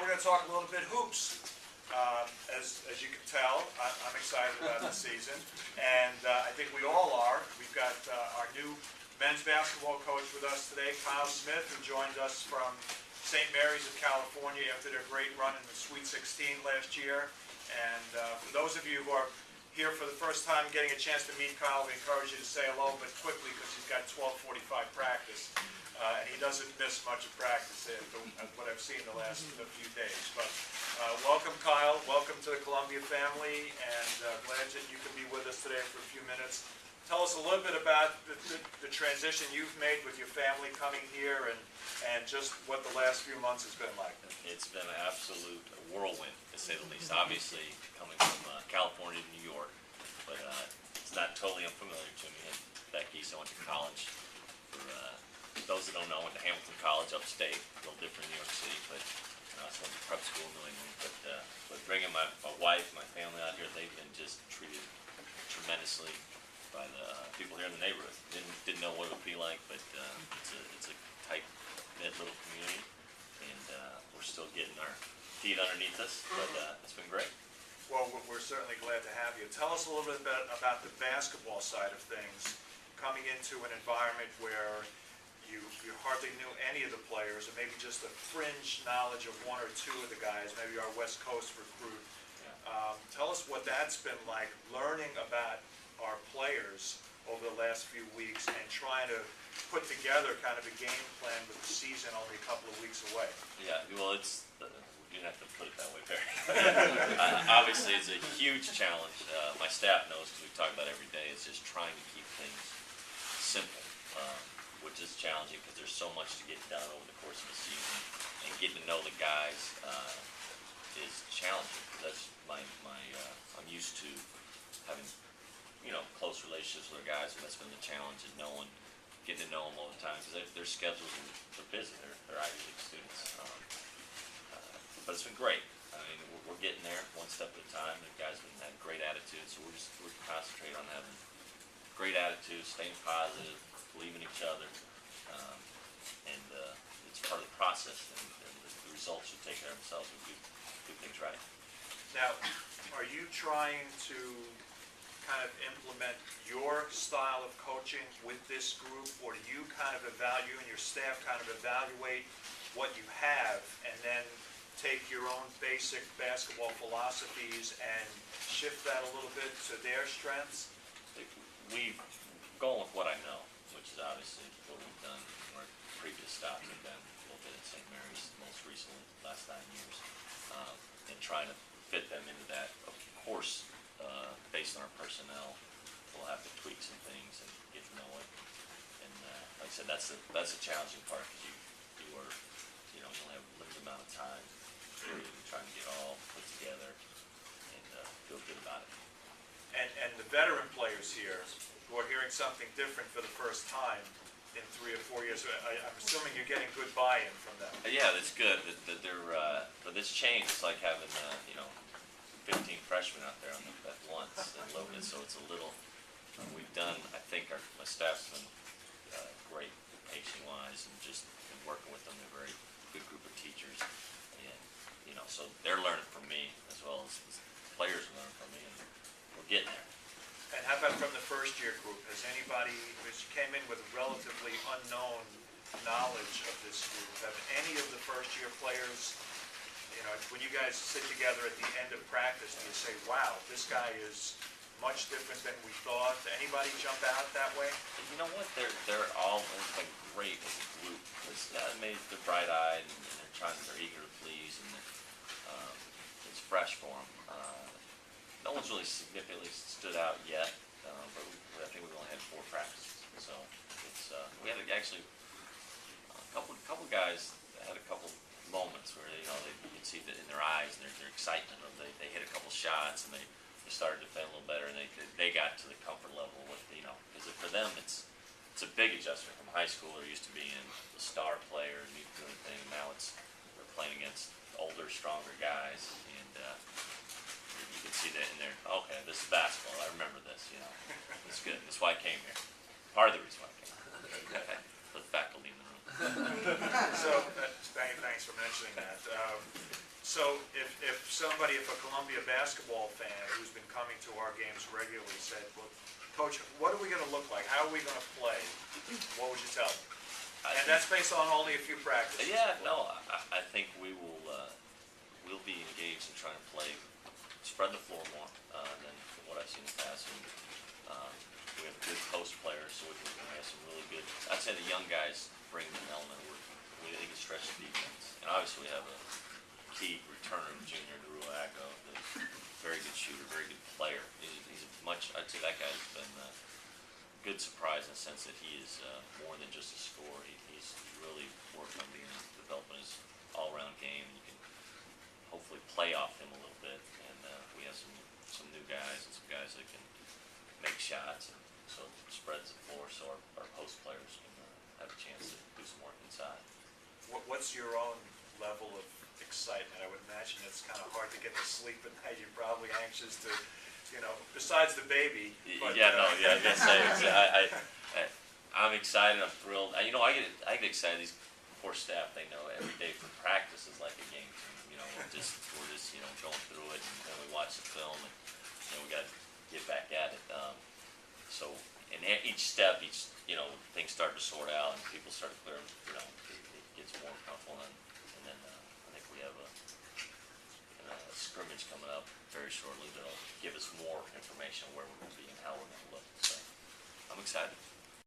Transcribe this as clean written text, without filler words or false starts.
we're going to talk a little bit hoops. As you can tell, I'm excited about the season, and I think we all are. We've got our new men's basketball coach with us today, Kyle Smith, who joined us from St. Mary's of California after their great run in the Sweet 16 last year. And for those of you who are here for the first time getting a chance to meet Kyle, we encourage you to say hello, but quickly because he's got 12:45 practice. And he doesn't miss much of practice after what I've seen the last few days. But welcome, Kyle. Welcome to the Columbia family, and glad that you can be with us today for a few minutes. Tell us a little bit about the transition you've made with your family coming here, and just what the last few months has been like. It's been an absolute whirlwind, to say the least. Obviously, coming from California to New York, but it's not totally unfamiliar to me. And Becky, so I went to college. For those that don't know, I went to Hamilton College, upstate, a little different in New York City, but I went to prep school in New England. But bringing my wife, my family out here, they've been just treated tremendously by the people here in the neighborhood. Didn't know what it would be like, but it's a tight-knit little community, and we're still getting our feet underneath us, but it's been great. Well, we're certainly glad to have you. Tell us a little bit about the basketball side of things, coming into an environment where you hardly knew any of the players, or maybe just a fringe knowledge of one or two of the guys, maybe our West Coast recruit. Yeah. Tell us what that's been like, learning about our players over the last few weeks and trying to put together kind of a game plan with the season only a couple of weeks away. Yeah, well, you didn't have to put it that way, Barry. Obviously, it's a huge challenge. My staff knows, because we talk about it every day, it's just trying to keep things simple, which is challenging because there's so much to get done over the course of the season, and getting to know the guys is challenging. That's I'm used to having close relationships with our guys, and that's been the challenge, is getting to know them all the time, because their schedules are busy. They're Ivy League students, but it's been great. I mean, we're getting there one step at a time. The guys have had great attitudes, so we're concentrating on having great attitudes, staying positive, believing in each other, and it's part of the process, and the results should take care of themselves if we do things right. Now, are you trying to kind of implement your style of coaching with this group, or do you kind of you and your staff kind of evaluate what you have and then take your own basic basketball philosophies and shift that a little bit to their strengths? We've gone with what I know, which is obviously what we've done in our previous stops. Have been a little bit at St. Mary's, most recently, the last 9 years, and trying to fit them into that. Of course, based on our personnel, we'll have to tweak some things and get to know it. And like I said, that's a challenging part, because you only have a limited amount of time. You're trying to get all put together and feel good about it. And the veteran players here who are hearing something different for the first time in 3 or 4 years, I'm assuming you're getting good buy-in from them. Yeah, that's good. That they're, but this change, it's like having 15 freshmen out there at once and loaded, so it's a little. We've done. I think my staff's been great, coaching-wise, and just been working with them. They're a very good group of teachers, and so they're learning from me as well as players are learning from me, and we're getting there. And how about from the first-year group? Has anybody, which came in with relatively unknown knowledge of this group, have any of the first-year players, when you guys sit together at the end of practice, do you say, wow, this guy is much different than we thought? Anybody jump out that way? You know what? They're all been great as a group. They're bright-eyed, and they're eager to please, and it's fresh for them. No one's really significantly stood out yet, but I think we've only had 4 practices. So we had actually a couple guys that had a couple moments where you could see that in their eyes and their excitement. They hit a couple shots and they started to defend a little better, and they got to the comfort level with because for them it's a big adjustment from high school. They're used to being the star player and doing the thing. Now they're playing against older, stronger guys, and you can see that in there. Okay, this is basketball. I remember this. It's good. That's why I came here. Part of the reason why I came here. The faculty in the room. So, thanks for mentioning that. So if somebody, if a Columbia basketball fan who's been coming to our games regularly said, well, Coach, what are we gonna look like? How are we gonna play? What would you tell them? And that's based on only a few practices. Yeah, no, I think we will, we'll be engaged in trying to play, spread the floor more, than what I've seen in the past. And, we have good post players, so we have some really good, I'd say the young guys bring an element where they can stretch the defense. And obviously we have a key returner, junior, Deruago, who's a very good shooter, very good player. He's I'd say that guy's been a good surprise in the sense that he is more than just a scorer. He's really worked on developing his all-around game. You can hopefully play off him a little bit, and we have some new guys and some guys that can make shots, and so it spreads the floor so our post players can have a chance to do some work inside. What's your own level of excitement? I would imagine it's kind of hard to get to sleep at night. You're probably anxious to, besides the baby. But, I guess I'm excited. I'm thrilled. I get excited. These poor staff, they know every day for practice is like a game. We're just going through it, and then we watch the film, and we got to get back at it. So in each step, things start to sort out, and people start to clear. It gets more comfortable, and then I think we have a scrimmage coming up very shortly that'll give us more information on where we're going to be and how we're going to look. So I'm excited.